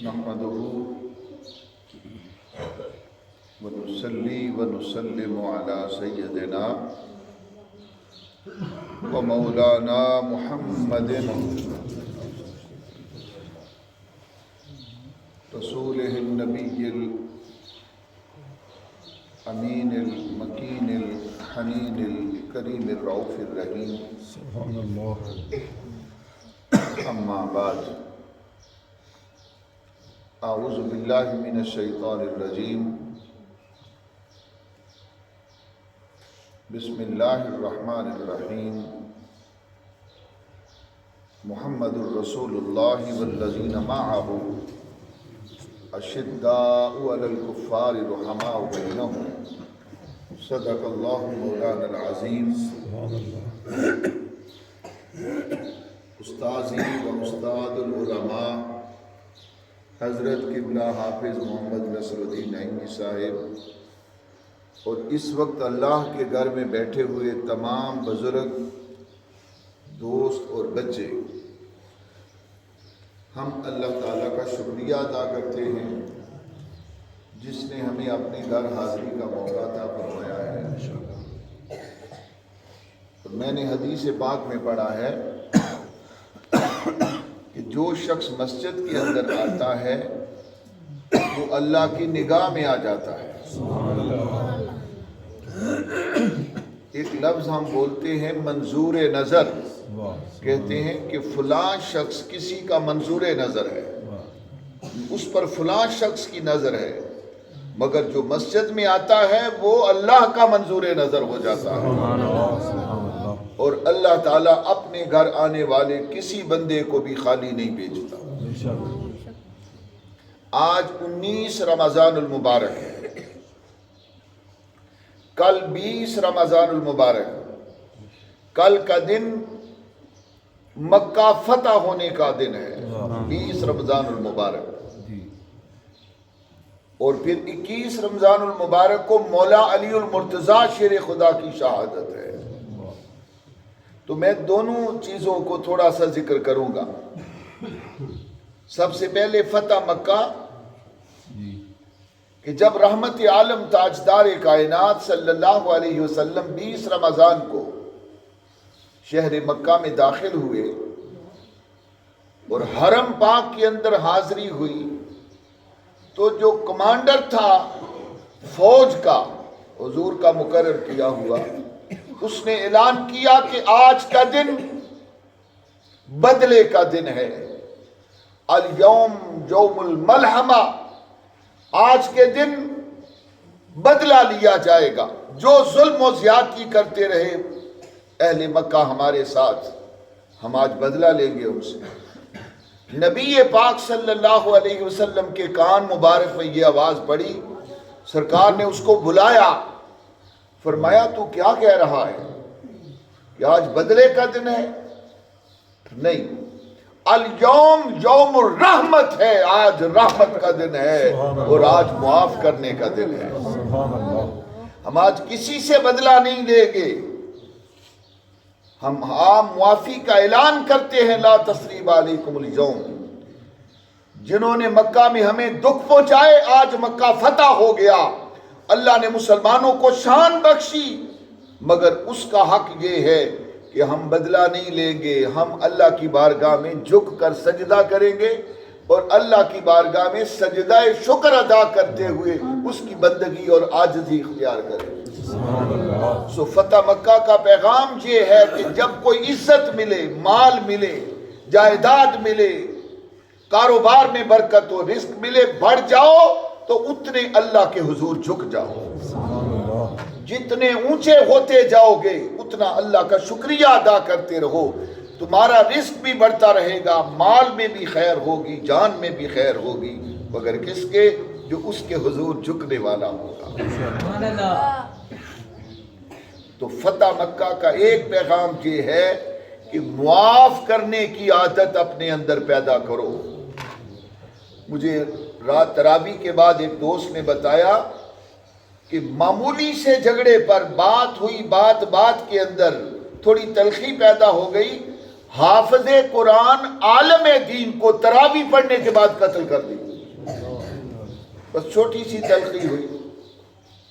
نحمده ونصلي ونسلم على سيدنا ومولانا محمد رسوله النبي الأمين المكين الحنين الكريم الرؤوف الرحيم سبحان الله. أما بعد، أعوذ بالله من الشيطان الرجيم. بسم الله الرحمن الرحيم. محمد رسول الله والذين معه أشداء على الكفار رحماء بينهم. صدق الله مولانا العظيم. سبحان الله. استاذی و استاد العلماء حضرت قبلہ حافظ محمد نصر الدین نعیمی صاحب اور اس وقت اللہ کے گھر میں بیٹھے ہوئے تمام بزرگ دوست اور بچے، ہم اللہ تعالیٰ کا شکریہ ادا کرتے ہیں جس نے ہمیں اپنے گھر حاضری کا موقع عطا فرمایا ہے. میں نے حدیث پاک میں پڑھا ہے کہ جو شخص مسجد کے اندر آتا ہے وہ اللہ کی نگاہ میں آ جاتا ہے. ایک لفظ ہم بولتے ہیں منظور نظر، کہتے ہیں کہ فلاں شخص کسی کا منظور نظر ہے، اس پر فلاں شخص کی نظر ہے، مگر جو مسجد میں آتا ہے وہ اللہ کا منظور نظر ہو جاتا ہے. اور اللہ تعالیٰ اپنے گھر آنے والے کسی بندے کو بھی خالی نہیں بھیجتا. آج 19 رمضان المبارک ہے، کل 20 رمضان المبارک، کل کا دن مکہ فتح ہونے کا دن ہے، 20 رمضان المبارک، اور پھر 21 رمضان المبارک کو مولا علی المرتضیٰ شیر خدا کی شہادت ہے. تو میں دونوں چیزوں کو تھوڑا سا ذکر کروں گا. سب سے پہلے فتح مکہ، کہ جب رحمت عالم تاجدار کائنات صلی اللہ علیہ وسلم 20 رمضان کو شہر مکہ میں داخل ہوئے اور حرم پاک کے اندر حاضری ہوئی، تو جو کمانڈر تھا فوج کا، حضور کا مقرر کیا ہوا، اس نے اعلان کیا کہ آج کا دن بدلے کا دن ہے. الیوم یوم الملحمہ، آج کے دن بدلہ لیا جائے گا. جو ظلم و زیادتی کرتے رہے اہل مکہ ہمارے ساتھ، ہم آج بدلہ لیں گے ان سے. نبی پاک صلی اللہ علیہ وسلم کے کان مبارک میں یہ آواز پڑی. سرکار نے اس کو بلایا، فرمایا تو کیا کہہ رہا ہے کہ آج بدلے کا دن ہے؟ نہیں، الیوم یوم الرحمت ہے، آج رحمت کا دن ہے اور آج معاف کرنے کا دن ہے. ہم آج کسی سے بدلہ نہیں لیں گے. ہم عام معافی کا اعلان کرتے ہیں، لا تثریب علیکم اليوم. جنہوں نے مکہ میں ہمیں دکھ پہنچائے، آج مکہ فتح ہو گیا. اللہ نے مسلمانوں کو شان بخشی، مگر اس کا حق یہ ہے کہ ہم بدلہ نہیں لیں گے. ہم اللہ کی بارگاہ میں جھک کر سجدہ کریں گے اور اللہ کی بارگاہ میں سجدہ شکر ادا کرتے ہوئے اس کی بندگی اور عاجزی اختیار کریں گے. سو فتح مکہ کا پیغام یہ ہے کہ جب کوئی عزت ملے، مال ملے، جائیداد ملے، کاروبار میں برکت و رزق ملے، بڑھ جاؤ تو اتنے اللہ کے حضور جھک جاؤ. جتنے اونچے ہوتے جاؤ گے اتنا اللہ کا شکریہ ادا کرتے رہو. تمہارا رزق بھی بڑھتا رہے گا، مال میں بھی خیر ہوگی، جان میں بھی خیر ہوگی، مگر کس کے؟ جو اس کے حضور جھکنے والا ہوگا. تو فتح مکہ کا ایک پیغام یہ ہے کہ معاف کرنے کی عادت اپنے اندر پیدا کرو. مجھے رات تراویح کے بعد ایک دوست نے بتایا کہ معمولی سے جھگڑے پر بات ہوئی، بات کے اندر تھوڑی تلخی پیدا ہو گئی، حافظ قرآن عالم دین کو تراوی پڑھنے کے بعد قتل کر دی. بس چھوٹی سی تلخی ہوئی,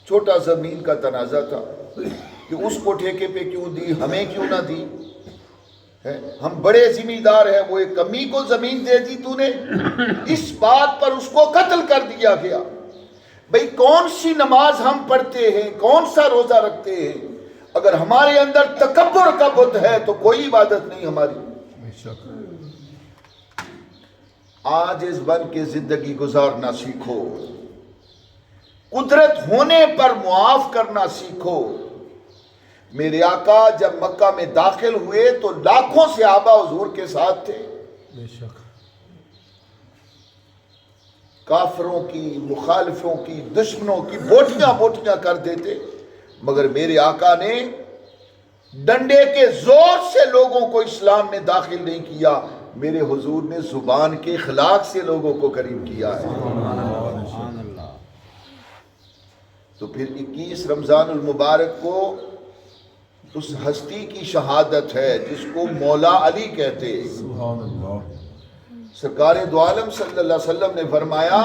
چھوٹا زمین کا تنازع تھا کہ اس کو ٹھیکے پہ کیوں دی, ہمیں کیوں نہ دی, ہم بڑے ذمہ دار ہیں, وہ ایک کمی کو زمین دے دی تو نے, اس بات پر اس کو قتل کر دیا گیا. بھئی کون سی نماز ہم پڑھتے ہیں, کون سا روزہ رکھتے ہیں, اگر ہمارے اندر تکبر کا بت ہے تو کوئی عبادت نہیں ہماری. عاجز بن کے زندگی گزارنا سیکھو, قدرت ہونے پر معاف کرنا سیکھو. میرے آقا جب مکہ میں داخل ہوئے تو لاکھوں صحابہ حضور کے ساتھ تھے. کافروں کی, مخالفوں کی, دشمنوں کی بوٹیاں بوٹیاں کر دیتے, مگر میرے آقا نے ڈنڈے کے زور سے لوگوں کو اسلام میں داخل نہیں کیا. میرے حضور نے زبان کے اخلاق سے لوگوں کو قریب کیا ہے. تو پھر 21 رمضان المبارک کو اس ہستی کی شہادت ہے جس کو مولا علی کہتے. سرکار دو عالم صلی اللہ علیہ وسلم نے فرمایا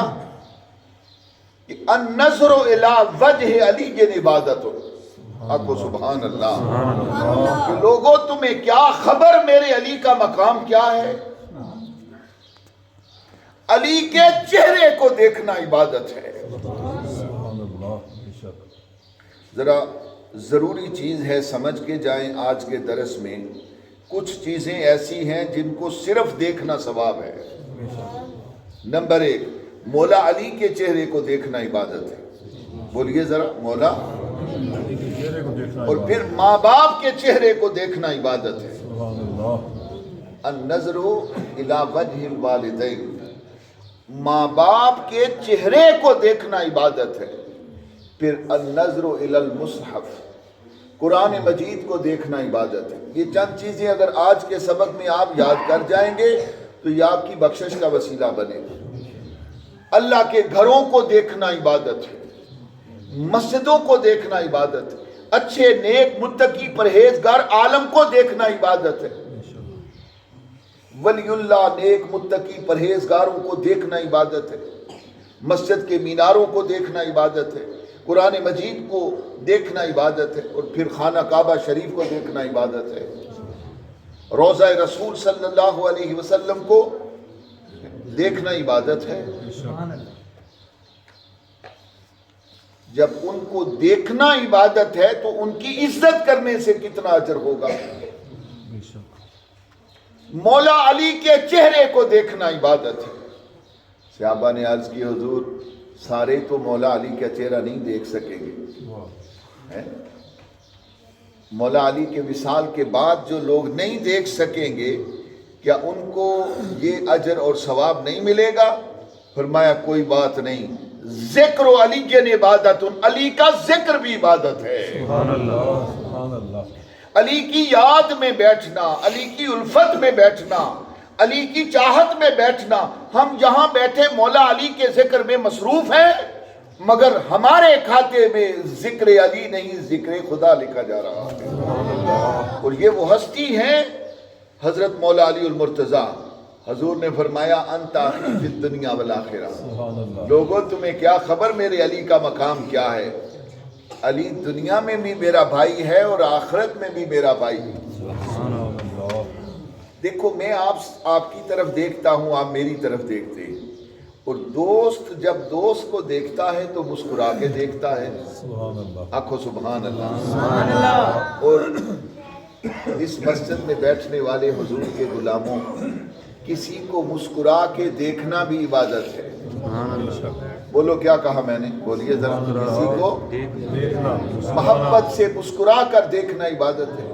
کہ النظر الی وجہ علی عبادت. آکو سبحان اللہ. کہ لوگوں تمہیں کیا خبر میرے علی کا مقام کیا ہے. علی کے چہرے کو دیکھنا عبادت ہے. ذرا ضروری چیز ہے, سمجھ کے جائیں. آج کے درس میں کچھ چیزیں ایسی ہیں جن کو صرف دیکھنا ثواب ہے. نمبر 1, مولا علی کے چہرے کو دیکھنا عبادت ہے. بولیے ذرا, مولا. اور پھر ماں باپ کے چہرے کو دیکھنا عبادت ہے. النظر الی وجہ الوالدین, ماں باپ کے چہرے کو دیکھنا عبادت ہے. پھر النظر الی المصحف, قرآن مجید کو دیکھنا عبادت ہے. یہ چند چیزیں اگر آج کے سبق میں آپ یاد کر جائیں گے تو یہ آپ کی بخشش کا وسیلہ بنے گا. اللہ کے گھروں کو دیکھنا عبادت ہے, مسجدوں کو دیکھنا عبادت ہے, اچھے نیک متقی پرہیزگار عالم کو دیکھنا عبادت ہے. ولی اللہ نیک متقی پرہیزگاروں کو دیکھنا عبادت ہے. مسجد کے میناروں کو دیکھنا عبادت ہے. قرآن مجید کو دیکھنا عبادت ہے. اور پھر خانہ کعبہ شریف کو دیکھنا عبادت ہے. روضہ رسول صلی اللہ علیہ وسلم کو دیکھنا عبادت ہے. جب ان کو دیکھنا عبادت ہے تو ان کی عزت کرنے سے کتنا اجر ہوگا. مولا علی کے چہرے کو دیکھنا عبادت ہے. صحابہ نے عرض کی, حضور سارے تو مولا علی کا چہرہ نہیں دیکھ سکیں گے. مولا علی کے وصال کے بعد جو لوگ نہیں دیکھ سکیں گے کیا ان کو یہ اجر اور ثواب نہیں ملے گا؟ فرمایا کوئی بات نہیں, ذکر و علی جن عبادت, علی کا ذکر بھی عبادت ہے. سبحان اللہ, سبحان اللہ. علی کی یاد میں بیٹھنا, علی کی الفت میں بیٹھنا, علی کی چاہت میں بیٹھنا. ہم یہاں بیٹھے مولا علی کے ذکر میں مصروف ہیں, مگر ہمارے کھاتے میں ذکر علی نہیں, ذکر خدا لکھا جا رہا ہے. اور یہ وہ ہستی ہیں حضرت مولا علی المرتضیٰ. حضور نے فرمایا انت اخی فی الدنیا والآخرہ. لوگوں تمہیں کیا خبر میرے علی کا مقام کیا ہے. علی دنیا میں بھی میرا بھائی ہے اور آخرت میں بھی میرا بھائی ہے. دیکھو میں آپ کی طرف دیکھتا ہوں, آپ میری طرف دیکھتے ہیں, اور دوست جب دوست کو دیکھتا ہے تو مسکرا کے دیکھتا ہے. آنکھوں سبحان اللہ. اور اس مسجد میں بیٹھنے والے حضور کے غلاموں, کسی کو مسکرا کے دیکھنا بھی عبادت ہے. بولو کیا کہا میں نے, بولیے ذرا. کسی کو محبت سے مسکرا کر دیکھنا عبادت ہے.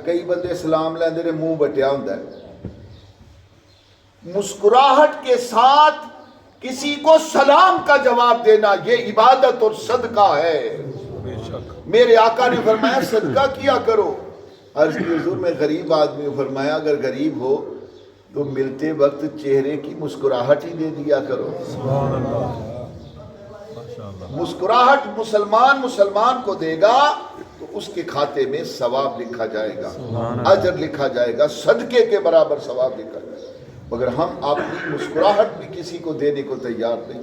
کئی بندے سلام لیندے نے منہ بٹیا ہوندا ہے. مسکراہٹ کے ساتھ کسی کو سلام کا جواب دینا یہ عبادت اور صدقہ ہے. میرے آقا نے فرمایا صدقہ کیا کرو. عرض کی حضور میں غریب آدمی ہوں. فرمایا اگر غریب ہو تو ملتے وقت چہرے کی مسکراہٹ ہی دے دیا کرو. مسکراہٹ مسلمان کو دے گا تو اس کے کھاتے میں ثواب لکھا جائے گا، اجر لکھا جائے گا، صدقے کے برابر ثواب لکھا جائے گا۔ مگر ہم اپنی مسکراہٹ بھی کسی کو دینے کو تیار نہیں۔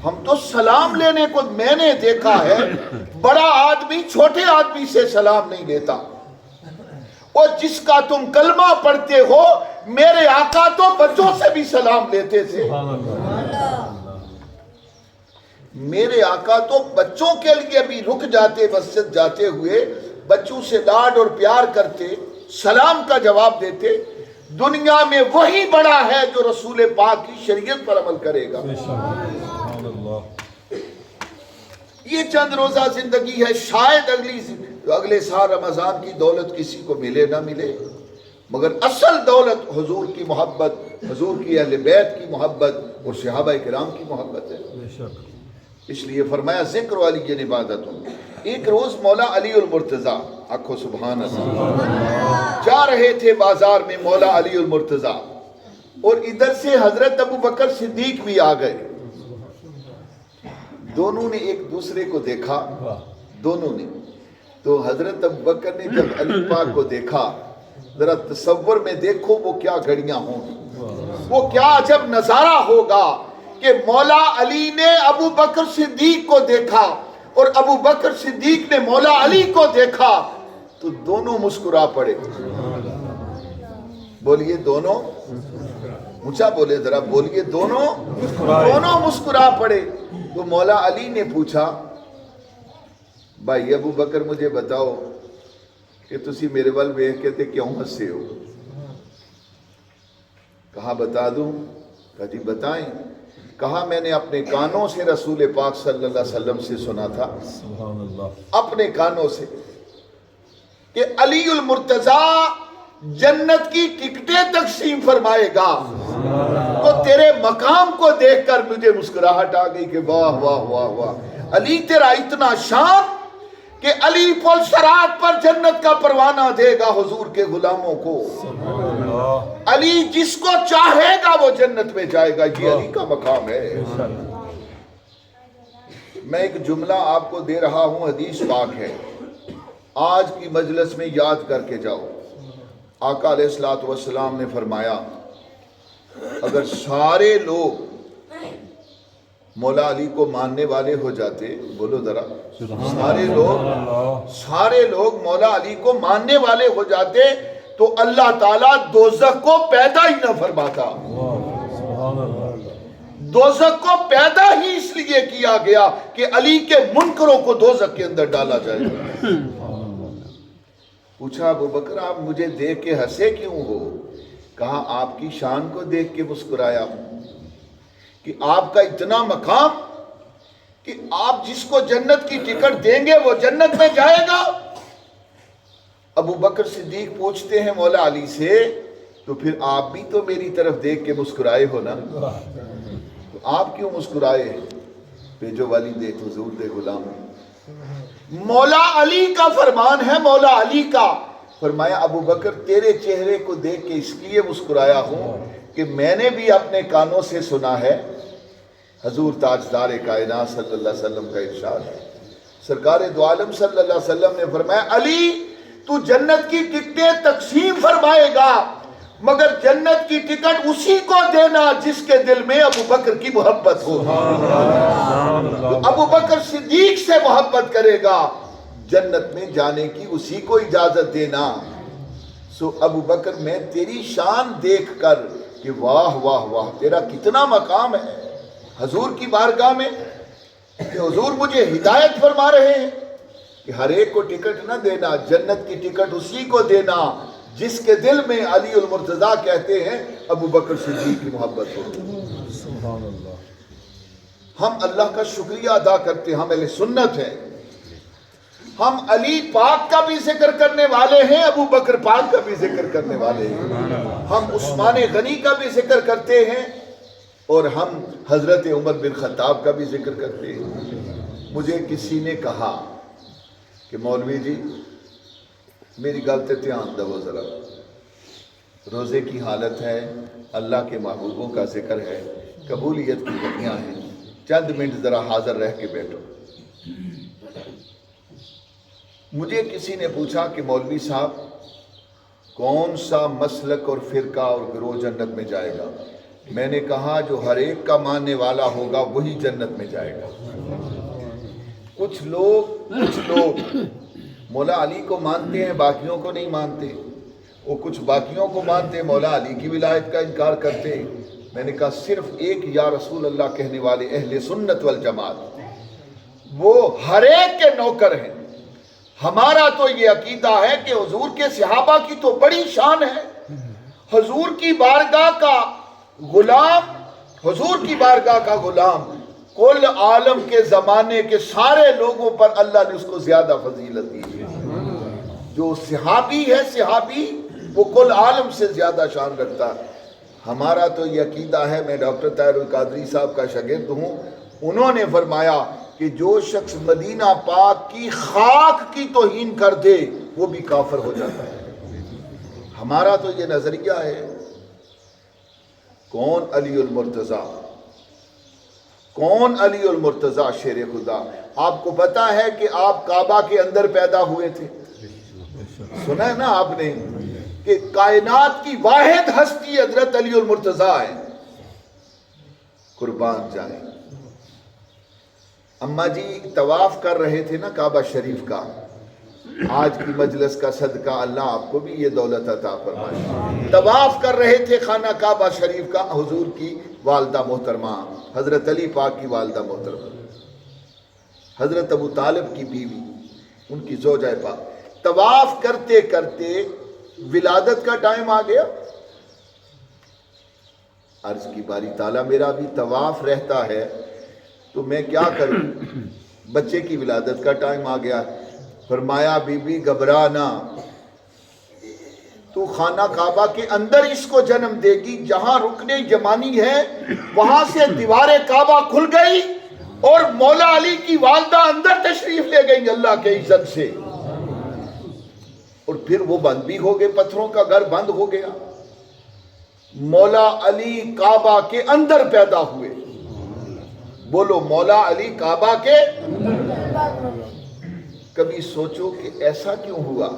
ہم تو سلام لینے کو، میں نے دیکھا ہے بڑا آدمی چھوٹے آدمی سے سلام نہیں لیتا، اور جس کا تم کلمہ پڑھتے ہو میرے آقا تو بچوں سے بھی سلام لیتے تھے۔ میرے آقا تو بچوں کے لیے بھی رک جاتے، مسجد جاتے ہوئے بچوں سے لاڈ اور پیار کرتے، سلام کا جواب دیتے۔ دنیا میں وہی بڑا ہے جو رسول پاک کی شریعت پر عمل کرے گا۔ یہ چند روزہ زندگی ہے، شاید اگلے سال رمضان کی دولت کسی کو ملے نہ ملے، مگر اصل دولت حضور کی محبت، حضور کی اہل بیت کی محبت اور صحابہ کرام کی محبت ہے۔ اس لیے فرمایا ذکر علی عبادت۔ ایک روز مولا علی المرتضیٰ، آنکھو سبحان اللہ، جا رہے تھے بازار میں مولا علی المرتضیٰ، اور ادھر سے حضرت ابو بکر صدیق بھی آ گئے۔ دونوں نے ایک دوسرے کو دیکھا، دونوں نے تو حضرت ابو بکر نے جب علی پاک کو دیکھا، ذرا تصور میں دیکھو وہ کیا گھڑیاں ہوں گی، وہ کیا عجب نظارہ ہوگا کہ مولا علی نے ابو بکر صدیق کو دیکھا اور ابو بکر صدیق نے مولا علی کو دیکھا تو دونوں مسکرا پڑے۔ بولیے دونوں، اونچا بولے ذرا، بولیے دونوں مسکرا پڑے۔ تو مولا علی نے پوچھا، بھائی ابو بکر مجھے بتاؤ کہ تسی میرے وال ویکھ کے تے کیوں ہنسے ہو؟ کہا بتا دوں؟ کہا جی بتائیں۔ کہا میں نے اپنے کانوں سے رسول پاک صلی اللہ علیہ وسلم سے سنا تھا، سبحان اللہ، اپنے کانوں سے، کہ علی المرتضیٰ جنت کی ٹکٹیں تقسیم فرمائے گا۔ تو تیرے مقام کو دیکھ کر مجھے مسکراہٹ آ گئی کہ واہ واہ واہ واہ، علی تیرا اتنا شان کہ علی پل صراط پر جنت کا پروانہ دے گا حضور کے غلاموں کو۔ علی جس کو چاہے گا وہ جنت میں جائے گا، یہ علی کا مقام ہے۔ میں ایک جملہ آپ کو دے رہا ہوں، حدیث پاک ہے، آج کی مجلس میں یاد کر کے جاؤ۔ آقا علیہ السلام نے فرمایا اگر سارے لوگ مولا علی کو ماننے والے ہو جاتے، بولو ذرا، سارے لوگ مولا علی کو ماننے والے ہو جاتے تو اللہ تعالیٰ دوزخ کو پیدا ہی نہ فرماتا۔ دوزخ کو پیدا ہی اس لیے کیا گیا کہ علی کے منکروں کو دوزخ کے اندر ڈالا جائے گا۔ پوچھا ابو بکر آپ مجھے دیکھ کے ہنسے کیوں ہو؟ کہا آپ کی شان کو دیکھ کے مسکرایا ہوں کہ آپ کا اتنا مقام کہ آپ جس کو جنت کی ٹکٹ دیں گے وہ جنت میں جائے گا۔ ابو بکر صدیق پوچھتے ہیں مولا علی سے تو پھر آپ بھی تو میری طرف دیکھ کے مسکرائے ہو نا، تو آپ کیوں مسکرائے؟ بھیجو والی دیکھ حضور دے غلام۔ مولا علی کا فرمان ہے، مولا علی کا فرمایا ابو بکر تیرے چہرے کو دیکھ کے اس لیے مسکرایا ہوں کہ میں نے بھی اپنے کانوں سے سنا ہے حضور تاجدار کائنات صلی اللہ علیہ وسلم کا ارشاد ہے، سرکار دو عالم صلی اللہ علیہ وسلم نے فرمایا علی تو جنت کی ٹکٹیں تقسیم فرمائے گا مگر جنت کی ٹکٹ اسی کو دینا جس کے دل میں ابو بکر کی محبت ہو۔ تو ابو بکر صدیق سے محبت کرے گا، جنت میں جانے کی اسی کو اجازت دینا۔ سو ابو بکر میں تیری شان دیکھ کر کہ واہ واہ واہ تیرا کتنا مقام ہے حضور کی بارگاہ میں، کہ حضور مجھے ہدایت فرما رہے ہیں کہ ہر ایک کو ٹکٹ نہ دینا، جنت کی ٹکٹ اسی کو دینا جس کے دل میں علی المرتضیٰ کہتے ہیں ابو بکر صدیق کی محبت ہو۔ سبحان اللہ، ہم اللہ کا شکریہ ادا کرتے ہیں، ہم اہل سنت ہیں، ہم علی پاک کا بھی ذکر کرنے والے ہیں، ابو بکر پاک کا بھی ذکر کرنے والے ہیں، ہم عثمان غنی کا بھی ذکر کرتے ہیں اور ہم حضرت عمر بن خطاب کا بھی ذکر کرتے ہیں۔ مجھے کسی نے کہا کہ مولوی جی میری گل تے دھیان دو ذرا، روزے کی حالت ہے، اللہ کے محبوبوں کا ذکر ہے، قبولیت کی گھڑیاں ہیں، چند منٹ ذرا حاضر رہ کے بیٹھو۔ مجھے کسی نے پوچھا کہ مولوی صاحب کون سا مسلک اور فرقہ اور گروہ جنت میں جائے گا؟ میں نے کہا جو ہر ایک کا ماننے والا ہوگا وہی جنت میں جائے گا۔ کچھ لوگ مولا علی کو مانتے ہیں، باقیوں کو نہیں مانتے، وہ کچھ باقیوں کو مانتے، مولا علی کی ولایت کا انکار کرتے۔ میں نے کہا صرف ایک یا رسول اللہ کہنے والے اہل سنت والجماعت وہ ہر ایک کے نوکر ہیں۔ ہمارا تو یہ عقیدہ ہے کہ حضور کے صحابہ کی تو بڑی شان ہے، حضور کی بارگاہ کا غلام، حضور کی بارگاہ کا غلام کل عالم کے زمانے کے سارے لوگوں پر اللہ نے اس کو زیادہ فضیلت دی ہے۔ جو صحابی ہے، صحابی وہ کل عالم سے زیادہ شان رکھتا ہے۔ ہمارا تو یہ عقیدہ ہے، میں ڈاکٹر طاہر القادری صاحب کا شاگرد ہوں، انہوں نے فرمایا کہ جو شخص مدینہ پاک کی خاک کی توہین کر دے وہ بھی کافر ہو جاتا ہے۔ ہمارا تو یہ نظریہ ہے۔ کون علی المرتضیٰ؟ کون علی المرتضیٰ شیر خدا؟ آپ کو پتا ہے کہ آپ کعبہ کے اندر پیدا ہوئے تھے؟ سنا ہے نا آپ نے کہ کائنات کی واحد ہستی حضرت علی المرتضیٰ ہے۔ قربان جائیں۔ اماں جی طواف کر رہے تھے نا کعبہ شریف کا، آج کی مجلس کا صدقہ اللہ آپ کو بھی یہ دولت عطا فرمائے۔ طواف کر رہے تھے خانہ کعبہ شریف کا حضور کی والدہ محترمہ حضرت علی پاک کی والدہ محترمہ، حضرت ابو طالب کی بیوی، ان کی زوجہ پاک۔ طواف کرتے کرتے ولادت کا ٹائم آ گیا۔ عرض کی باری تعالیٰ میرا بھی طواف رہتا ہے تو میں کیا کروں؟ بچے کی ولادت کا ٹائم آ گیا۔ فرمایا بی بی گھبرا نہ، تو خانہ کعبہ کے اندر اس کو جنم دے گی، جہاں رکن یمانی ہے وہاں سے دیوار کعبہ کھل گئی اور مولا علی کی والدہ اندر تشریف لے گئی اللہ کے عزت سے، اور پھر وہ بند بھی ہو گئے، پتھروں کا گھر بند ہو گیا۔ مولا علی کعبہ کے اندر پیدا ہوئے۔ بولو مولا علی کعبہ کے۔ کبھی سوچو کہ ایسا کیوں ہوا؟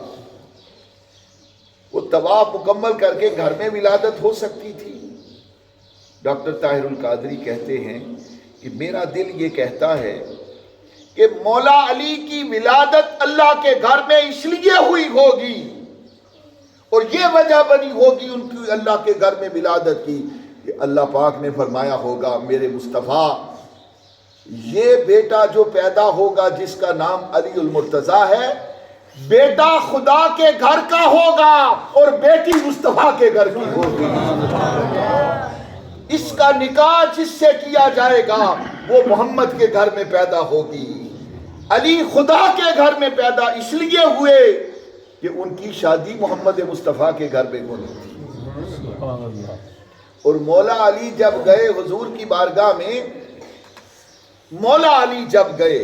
وہ طواف مکمل کر کے گھر میں ولادت ہو سکتی تھی۔ ڈاکٹر طاہر القادری کہتے ہیں کہ میرا دل یہ کہتا ہے کہ مولا علی کی ولادت اللہ کے گھر میں اس لیے ہوئی ہوگی اور یہ وجہ بنی ہوگی ان کی اللہ کے گھر میں ولادت کی کہ اللہ پاک نے فرمایا ہوگا میرے مصطفیٰ یہ بیٹا جو پیدا ہوگا جس کا نام علی المرتضیٰ ہے، بیٹا خدا کے گھر کا ہوگا اور بیٹی مصطفیٰ کے گھر کی ہوگی۔ اس کا نکاح جس سے کیا جائے گا وہ محمد کے گھر میں پیدا ہوگی۔ علی خدا کے گھر میں پیدا اس لیے ہوئے کہ ان کی شادی محمد مصطفیٰ کے گھر میں ہوئی تھی۔ اور مولا علی جب گئے حضور کی بارگاہ میں، مولا علی جب گئے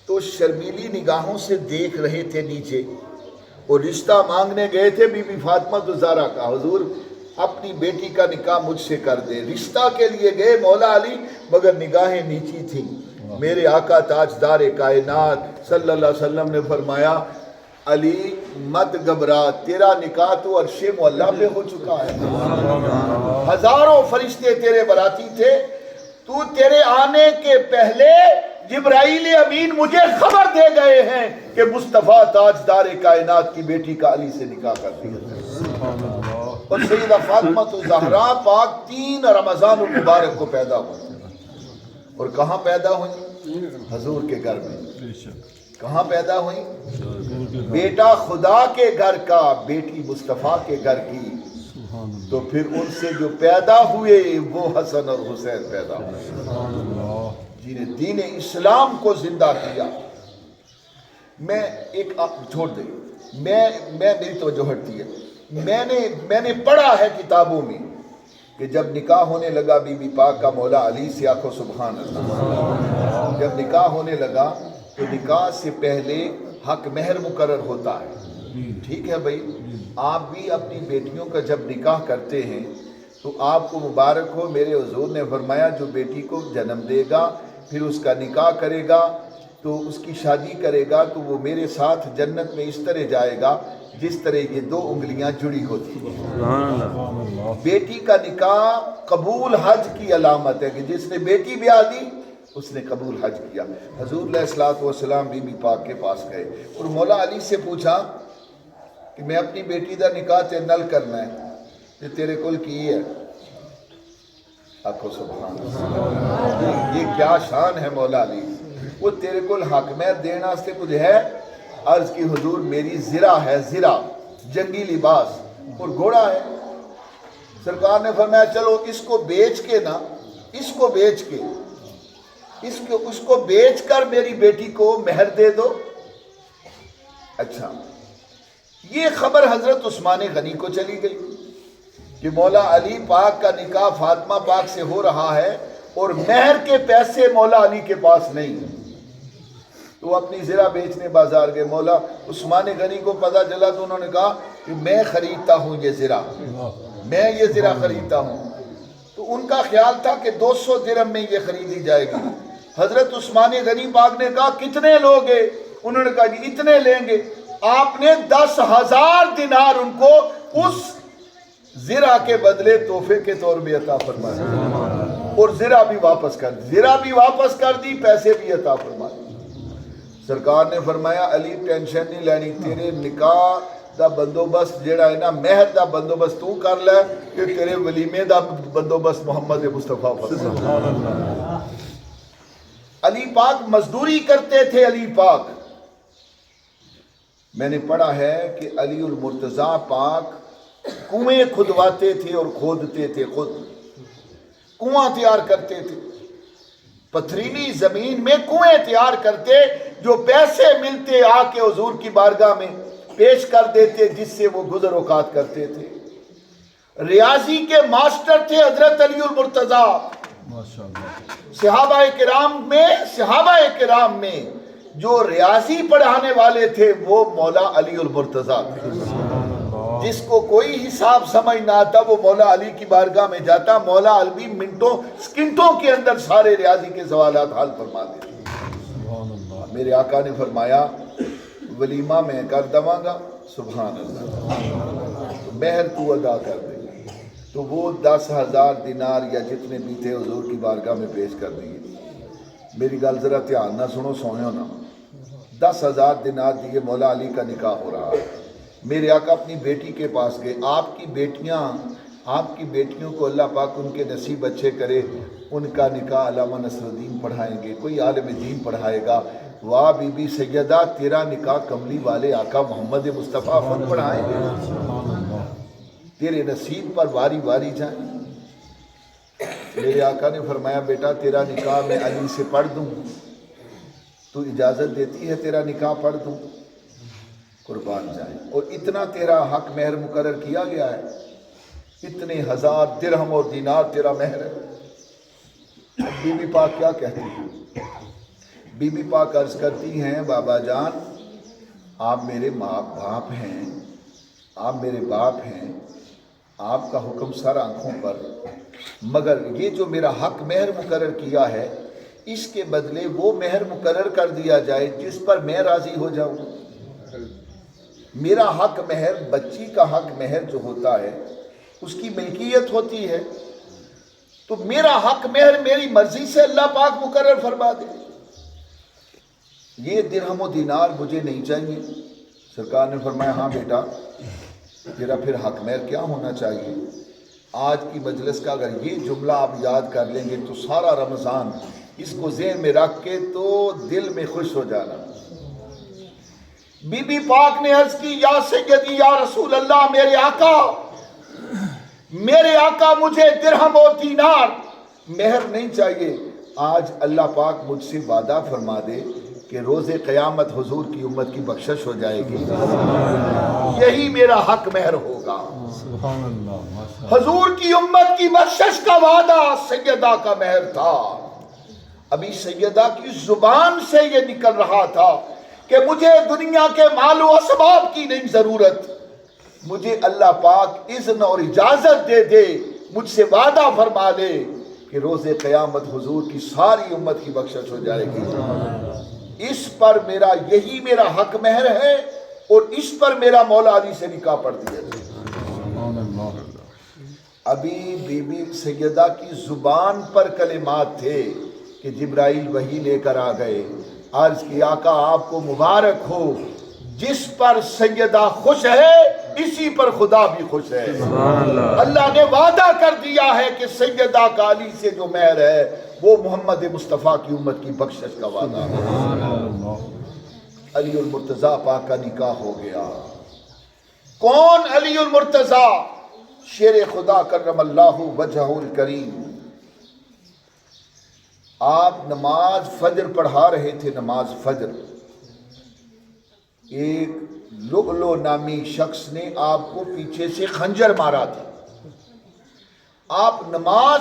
تو شرمیلی نگاہوں سے دیکھ رہے تھے نیچے، اور رشتہ مانگنے گئے تھے بی بی فاطمہ الزہرا کا، حضور اپنی بیٹی کا نکاح مجھ سے کر دے۔ رشتہ کے لیے گئے مولا علی، مگر نگاہیں نیچی تھیں۔ میرے آقا تاجدار کائنات صلی اللہ علیہ وسلم نے فرمایا علی مت گھبرا، تیرا نکاح تو عرش معلیٰ پہ ہو چکا ہے، ہزاروں فرشتے تیرے براتی تھے، تو تیرے آنے کے پہلے جبرائیل امین مجھے خبر دے گئے ہیں کہ مصطفیٰ تاجدار کائنات کی بیٹی کا علی سے نکاح کر دیا۔ اور سیدہ فاطمہ الزہرا پاک 3 رمضان المبارک کو پیدا ہوئی، اور کہاں پیدا ہوئی؟ حضور کے گھر میں۔ کہاں پیدا ہوئی؟ بیٹا خدا کے گھر کا، بیٹی مصطفیٰ کے گھر کی، تو پھر ان سے جو پیدا ہوئے وہ حسن اور حسین پیدا ہوئے جنہیں دین اسلام کو زندہ کیا۔ میں ایک چھوڑ دیں، میری توجہ ہٹتی ہے، میں نے پڑھا ہے کتابوں میں کہ جب نکاح ہونے لگا بی بی پاک کا مولا علی سے، آنکھوں سبحان اللہ، جب نکاح ہونے لگا تو نکاح سے پہلے حق مہر مقرر ہوتا ہے۔ ٹھیک ہے بھائی، آپ بھی اپنی بیٹیوں کا جب نکاح کرتے ہیں تو آپ کو مبارک ہو، میرے حضور نے فرمایا جو بیٹی کو جنم دے گا پھر اس کا نکاح کرے گا تو اس کی شادی کرے گا تو وہ میرے ساتھ جنت میں اس طرح جائے گا جس طرح یہ 2 انگلیاں جڑی ہوتی ہیں۔ سبحان اللہ۔ بیٹی کا نکاح قبول حج کی علامت ہے کہ جس نے بیٹی بیاہ دی اس نے قبول حج کیا۔ حضور علیہ الصلوۃ والسلام بی بی پاک کے پاس گئے اور مولا علی سے پوچھا کہ میں اپنی بیٹی دا نکاح تے نل کرنا ہے تے تیرے کول کی ہے؟ آکھو سبحان اللہ، یہ کیا شان ہے مولا علی، وہ تیرے کول حق مہر دین واسطے کچھ ہے؟ عرض کی حضور میری زرہ ہے، زرہ جنگی لباس اور گھوڑا ہے۔ سرکار نے فرمایا چلو اس کو بیچ کے نا، اس کو بیچ کے اس کو بیچ کر میری بیٹی کو مہر دے دو۔ اچھا، یہ خبر حضرت عثمان غنی کو چلی گئی کہ مولا علی پاک کا نکاح فاطمہ پاک سے ہو رہا ہے اور مہر کے پیسے مولا علی کے پاس نہیں۔ تو وہ اپنی زرہ بیچنے بازار گئے، مولا عثمان غنی کو پتہ چلا تو انہوں نے کہا کہ میں خریدتا ہوں یہ زرہ، میں یہ زرہ خریدتا ہوں۔ تو ان کا خیال تھا کہ 200 درہم میں یہ خریدی جائے گی۔ حضرت عثمان غنی پاک نے کہا کتنے لوگ ہیں؟ انہوں نے کہا جی اتنے لیں گے۔ آپ نے 10,000 دینار ان کو اس زرہ کے بدلے تحفے کے طور میں عطا فرمایا اور زرہ بھی واپس کر دی، پیسے بھی عطا فرمائے۔ سرکار نے فرمایا علی ٹینشن نہیں لینی، تیرے نکاح دا بندوبست جیڑا ہے نا، مہر دا بندوبست تو کر لے کہ تیرے ولیمے دا بندوبست محمد مصطفیٰ فرمائے۔ علی پاک مزدوری کرتے تھے۔ علی پاک، میں نے پڑھا ہے کہ علی المرتضیٰ پاک کنویں کھدواتے تھے اور کھودتے تھے، خود کنواں تیار کرتے تھے، پتھریلی زمین میں کنویں تیار کرتے، جو پیسے ملتے آ کے حضور کی بارگاہ میں پیش کر دیتے جس سے وہ گزر اوقات کرتے تھے۔ ریاضی کے ماسٹر تھے حضرت علی المرتضیٰ۔ صحابہ کرام میں جو ریاضی پڑھانے والے تھے وہ مولا علی المرتضیٰ تھے۔ جس کو کوئی حساب سمجھ نہ آتا وہ مولا علی کی بارگاہ میں جاتا، مولا علی منٹوں سکنٹوں کے اندر سارے ریاضی کے سوالات حل فرما دیتے۔ میرے آقا نے فرمایا ولیمہ میں کر دواں گا، سبحان اللہ، مہر تو ادا کر دے۔ تو وہ 10,000 دینار یا جتنے بھی تھے حضور کی بارگاہ میں پیش کر دیے۔ میری گل ذرا دھیان نہ سنو، سوئیں نہ۔ 10,000 دینار دیے، مولا علی کا نکاح ہو رہا ہے۔ میرے آقا اپنی بیٹی کے پاس گئے، آپ کی بیٹیوں کو اللہ پاک ان کے نصیب اچھے کرے، ان کا نکاح علامہ نصر الدین پڑھائیں گے، کوئی عالم دین پڑھائے گا۔ واہ بی بی سیدہ، تیرا نکاح کملی والے آقا محمد مصطفیٰ خود پڑھائیں گے، تیرے نصیب پر واری واری جائیں۔ میرے آقا نے فرمایا بیٹا تیرا نکاح میں علی سے پڑھ دوں، تو اجازت دیتی ہے تیرا نکاح پڑھ دوں؟ قربان جائیں۔ اور اتنا تیرا حق مہر مقرر کیا گیا ہے، اتنے 1000 درہم اور دینار تیرا مہر ہے۔ بی بی پاک کیا کہتی ہیں؟ بی بی پاک عرض کرتی ہیں بابا جان آپ میرے ماں باپ ہیں، آپ میرے باپ ہیں، آپ کا حکم سر آنکھوں پر، مگر یہ جو میرا حق مہر مقرر کیا ہے اس کے بدلے وہ مہر مقرر کر دیا جائے جس پر میں راضی ہو جاؤں۔ میرا حق مہر، بچی کا حق مہر جو ہوتا ہے اس کی ملکیت ہوتی ہے، تو میرا حق مہر میری مرضی سے اللہ پاک مقرر فرما دے۔ یہ درہم و دینار مجھے نہیں چاہیے۔ سرکار نے فرمایا ہاں بیٹا تیرا پھر حق مہر کیا ہونا چاہیے؟ آج کی مجلس کا اگر یہ جملہ آپ یاد کر لیں گے تو سارا رمضان اس کو ذہن میں رکھ کے تو دل میں خوش ہو جانا۔ بی بی پاک نے عرض کی یا سیدی یا رسول اللہ، میرے آقا مجھے درہم و دینار مہر نہیں چاہیے۔ آج اللہ پاک مجھ سے وعدہ فرما دے کہ روز قیامت حضور کی امت کی بخشش ہو جائے گی، یہی میرا حق مہر ہوگا۔ سبحان اللہ۔ حضور کی امت کی بخشش کا وعدہ سیدہ کا مہر تھا۔ ابھی سیدہ کی زبان سے یہ نکل رہا تھا کہ مجھے دنیا کے مال و اسباب کی نہیں ضرورت، مجھے اللہ پاک اذن اور اجازت دے دے، مجھ سے وعدہ فرما لے کہ روز قیامت حضور کی ساری امت کی بخشش ہو جائے گی۔ اس پر میرا یہی میرا حق مہر ہے اور اس پر میرا مولا علی سے نکاح پڑھ دیا جائے۔ سبحان اللہ۔ ابھی بی بی سیدہ کی زبان پر کلمات تھے کہ جبرائیل وحی لے کر آ گئے، عرض کی آقا آپ کو مبارک ہو، جس پر سیدہ خوش ہے اسی پر خدا بھی خوش ہے۔ اللہ نے وعدہ کر دیا ہے کہ سیدہ کا علی سے جو مہر ہے وہ محمد مصطفیٰ کی امت کی بخشش کا وعدہ ہے۔ علی المرتضیٰ پاک کا نکاح ہو گیا۔ کون علی المرتضیٰ؟ شیر خدا کرم اللہ وجہہ الکریم۔ آپ نماز فجر پڑھا رہے تھے، نماز فجر، ایک لؤلؤ نامی شخص نے آپ کو پیچھے سے خنجر مارا تھا۔ آپ نماز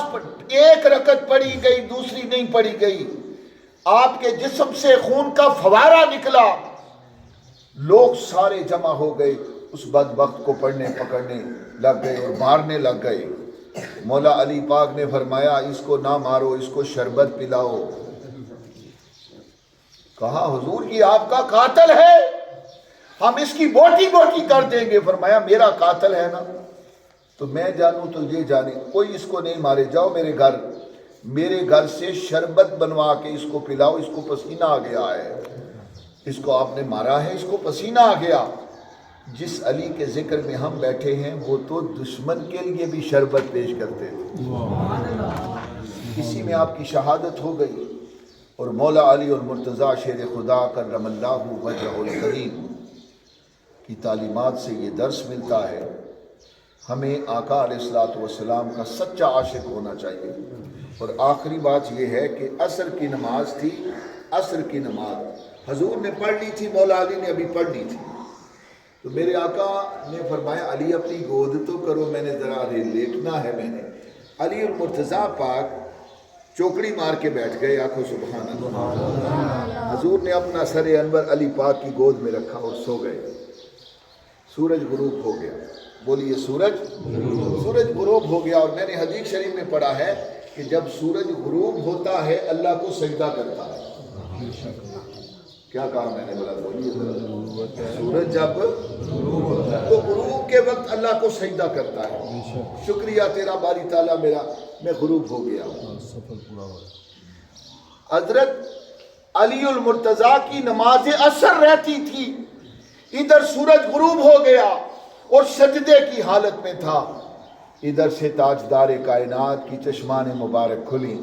ایک رکعت پڑھی گئی، دوسری نہیں پڑھی گئی، آپ کے جسم سے خون کا فوارہ نکلا، لوگ سارے جمع ہو گئے، اس بدبخت کو پکڑنے لگ گئے اور مارنے لگ گئے۔ مولا علی پاک نے فرمایا اس کو نہ مارو، اس کو شربت پلاؤ۔ کہا حضور یہ آپ کا قاتل ہے، ہم اس کی بوٹی بوٹی کر دیں گے۔ فرمایا میرا قاتل ہے نا، تو میں جانوں تو یہ جانے، کوئی اس کو نہیں مارے، جاؤ میرے گھر سے شربت بنوا کے اس کو پلاؤ، اس کو پسینہ آ گیا ہے، اس کو آپ نے مارا ہے، اس کو پسینہ آ گیا۔ جس علی کے ذکر میں ہم بیٹھے ہیں وہ تو دشمن کے لیے بھی شربت پیش کرتے تھے۔ اسی میں آپ کی شہادت ہو گئی۔ اور مولا علی المرتضیٰ شیر خدا کرم اللہ وجہہ الکریم کی تعلیمات سے یہ درس ملتا ہے، ہمیں آقا علیہ الصلوۃ والسلام کا سچا عاشق ہونا چاہیے۔ اور آخری بات یہ ہے کہ عصر کی نماز تھی، عصر کی نماز حضور نے پڑھ لی تھی، مولا علی نے ابھی پڑھ لی تھی، تو میرے آقا نے فرمایا علی اپنی گود تو کرو، میں نے ذرا لیٹنا ہے۔ میں نے علی المرتضیٰ پاک چوکڑی مار کے بیٹھ گئے، آنکھوں سبحان اللہ۔ حضور نے اپنا سر انور علی پاک کی گود میں رکھا اور سو گئے۔ سورج غروب ہو گیا، بولیے سورج غروب ہو گیا۔ اور میں نے حدیث شریف میں پڑھا ہے کہ جب سورج غروب ہوتا ہے اللہ کو سجدہ کرتا ہے۔ کیا کہا میں نے؟ بولا بولیے سورج جب تو غروب کے وقت اللہ کو سجدہ کرتا ہے، شکریہ تیرا باری تعالیٰ میرا، میں غروب ہو گیا ہوں۔ حضرت علی المرتضیٰ کی نماز عصر رہتی تھی، ادھر سورج غروب ہو گیا اور سجدے کی حالت میں تھا، ادھر سے تاجدار کائنات کی چشمان مبارک کھلی۔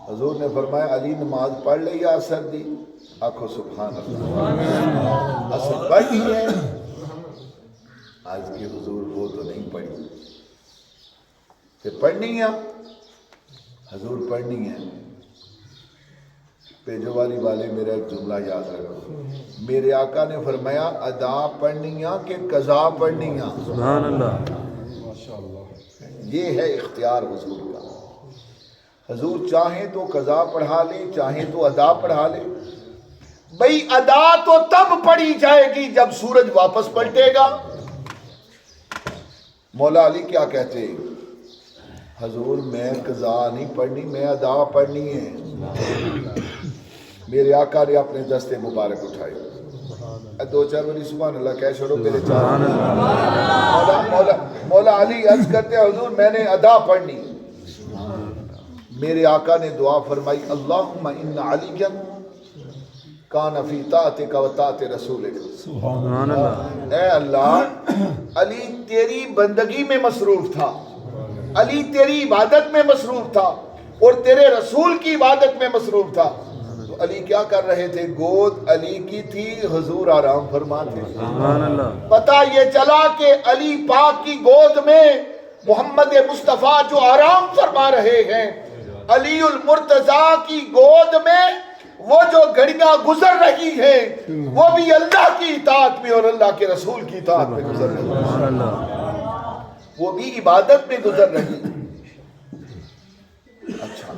حضور نے فرمایا علی نماز پڑھ لی یا عصر دی؟ آنکھوں سبحان اللہ، عصر پڑھ لی ہے۔ آج کے حضور وہ تو نہیں پڑھی، کہ پڑھنی ہے حضور، پڑھنی ہے۔ پیجو والی والے میرا ایک جملہ یاد رکھو، میرے آقا نے فرمایا ادا پڑھنی ہے کہ قضا پڑھنی ہے؟ سبحان اللہ، یہ ہے اختیار حضور کا۔ حضور چاہیں تو قضا پڑھا لے، چاہیں تو ادا پڑھا لے۔ بھئی ادا تو تب پڑھی جائے گی جب سورج واپس پلٹے گا۔ مولا علی کیا کہتے ہیں؟ حضور میں قضا نہیں پڑھنی، میں ادا پڑھنی ہے۔ میرے آقا نے اپنے دستے مبارک اٹھائے، دو چار باری سبحان اللہ کہہ چھوڑو میرے چار۔ مولا علی عرض کرتے ہیں حضور میں نے ادا پڑھنی۔ میرے آقا نے دعا فرمائی اللہم ان علی کان فی طاعتک و طاعت رسولک، سبحان اللہ، اے اللہ علی تیری بندگی میں مصروف تھا، علی تیری عبادت میں مصروف تھا اور تیرے رسول کی عبادت میں مصروف تھا۔ تو علی کیا کر رہے تھے؟ گود علی کی تھی، حضور آرام فرماتے۔ سبحان اللہ، پتہ یہ چلا کہ علی پاک کی گود میں محمد مصطفیٰ جو آرام فرما رہے ہیں، علی المرتضیٰ کی گود میں وہ جو گھڑیاں گزر رہی ہیں وہ بھی اللہ کی اطاعت میں اور اللہ کے رسول کی اطاعت میں گزر رہی ہیں، سبحان اللہ، وہ بھی عبادت میں گزر رہی ہیں۔ اچھا،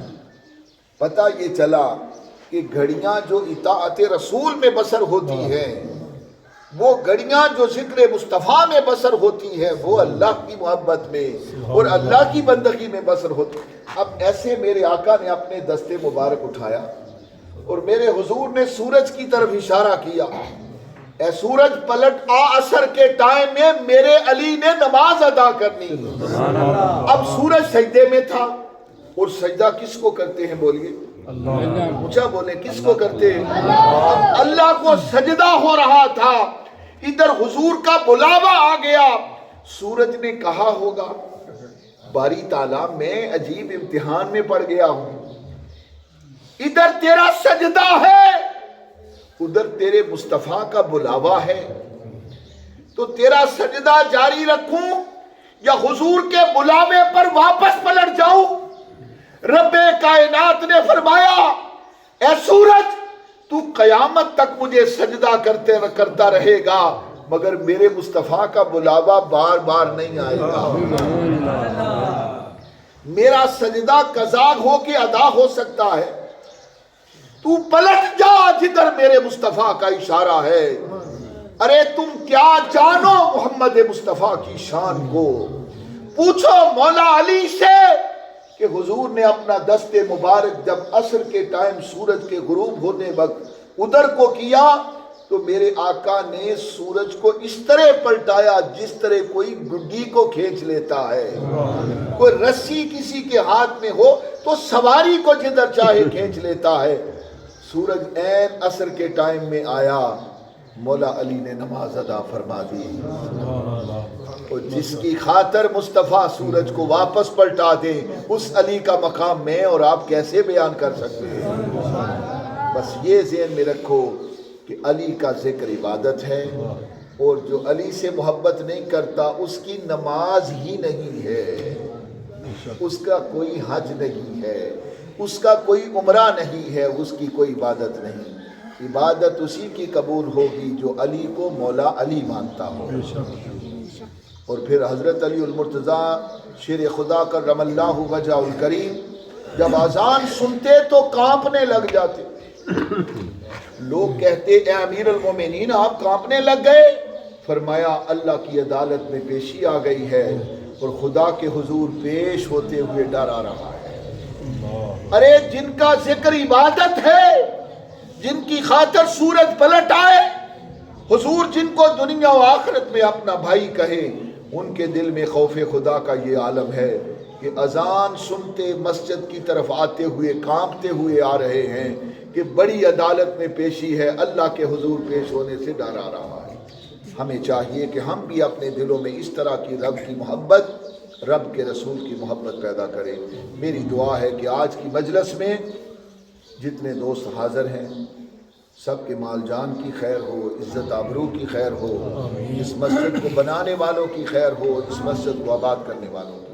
پتہ یہ چلا کہ گھڑیاں جو اطاعت رسول میں بسر ہوتی ہیں، وہ گھڑیاں جو ذکر مصطفیٰ میں بسر ہوتی ہیں، وہ اللہ کی محبت میں اور اللہ کی بندگی میں بسر ہوتی ہیں۔ اب ایسے میرے آقا نے اپنے دستے مبارک اٹھایا اور میرے حضور نے سورج کی طرف اشارہ کیا، اے سورج پلٹ آ، عصر کے ٹائم میں میرے علی نے نماز ادا کرنی۔ اب سورج سجدے میں تھا، اور سجدہ کس کو کرتے ہیں بولیے؟ اونچا بولیں، کس کو کرتے ہیں؟ اللہ کو سجدہ ہو رہا تھا، ادھر حضور کا بلاوا آ گیا۔ سورج نے کہا ہوگا باری تعالیٰ میں عجیب امتحان میں پڑ گیا ہوں، ادھر تیرا سجدہ ہے، ادھر تیرے مصطفیٰ کا بلاوا ہے، تو تیرا سجدہ جاری رکھوں یا حضور کے بلاوے پر واپس پلٹ جاؤں؟ رب کائنات نے فرمایا اے سورج تو قیامت تک مجھے سجدہ کرتا رہے گا، مگر میرے مصطفیٰ کا بلاوا بار بار نہیں آئے گا۔ میرا سجدہ قضا ہو کے ادا ہو سکتا ہے، تو پلٹ جا جدھر میرے مصطفیٰ کا اشارہ ہے۔ ارے تم کیا جانو محمد مصطفیٰ کی شان کو؟ پوچھو مولا علی سے کہ حضور نے اپنا دست مبارک جب عصر کے ٹائم سورج کے غروب ہونے وقت ادھر کو کیا تو میرے آقا نے سورج کو اس طرح پلٹایا جس طرح کوئی گڈی کو کھینچ لیتا ہے، کوئی رسی کسی کے ہاتھ میں ہو تو سواری کو جدھر چاہے کھینچ لیتا ہے۔ سورج عین عصر کے ٹائم میں آیا، مولا علی نے نماز ادا فرما دی، اور جس کی خاطر مصطفیٰ سورج کو واپس پلٹا دے، اس علی کا مقام میں اور آپ کیسے بیان کر سکتے ہیں؟ بس یہ ذہن میں رکھو کہ علی کا ذکر عبادت ہے، اور جو علی سے محبت نہیں کرتا اس کی نماز ہی نہیں ہے، اس کا کوئی حج نہیں ہے، اس کا کوئی عمرہ نہیں ہے، اس کی کوئی عبادت نہیں۔ عبادت اسی کی قبول ہوگی جو علی کو مولا علی مانتا ہو۔ اور پھر حضرت علی المرتضیٰ شیر خدا کرم اللہ وجہ الکریم جب اذان سنتے تو کانپنے لگ جاتے۔ لوگ کہتے اے امیر المومنین آپ کانپنے لگ گئے؟ فرمایا اللہ کی عدالت میں پیشی آ گئی ہے اور خدا کے حضور پیش ہوتے ہوئے ڈر آ رہا ہے۔ ارے جن کا ذکر عبادت ہے، جن کی خاطر سورج پلٹ آئے، حضور جن کو دنیا و آخرت میں اپنا بھائی کہے، ان کے دل میں خوف خدا کا یہ عالم ہے کہ اذان سنتے مسجد کی طرف آتے ہوئے کانپتے ہوئے آ رہے ہیں کہ بڑی عدالت میں پیشی ہے، اللہ کے حضور پیش ہونے سے ڈر آ رہا ہے۔ ہمیں چاہیے کہ ہم بھی اپنے دلوں میں اس طرح کی رب کی محبت، رب کے رسول کی محبت پیدا کریں۔ میری دعا ہے کہ آج کی مجلس میں جتنے دوست حاضر ہیں سب کے مال جان کی خیر ہو، عزت آبرو کی خیر ہو، اس مسجد کو بنانے والوں کی خیر ہو، اس مسجد کو آباد کرنے والوں کی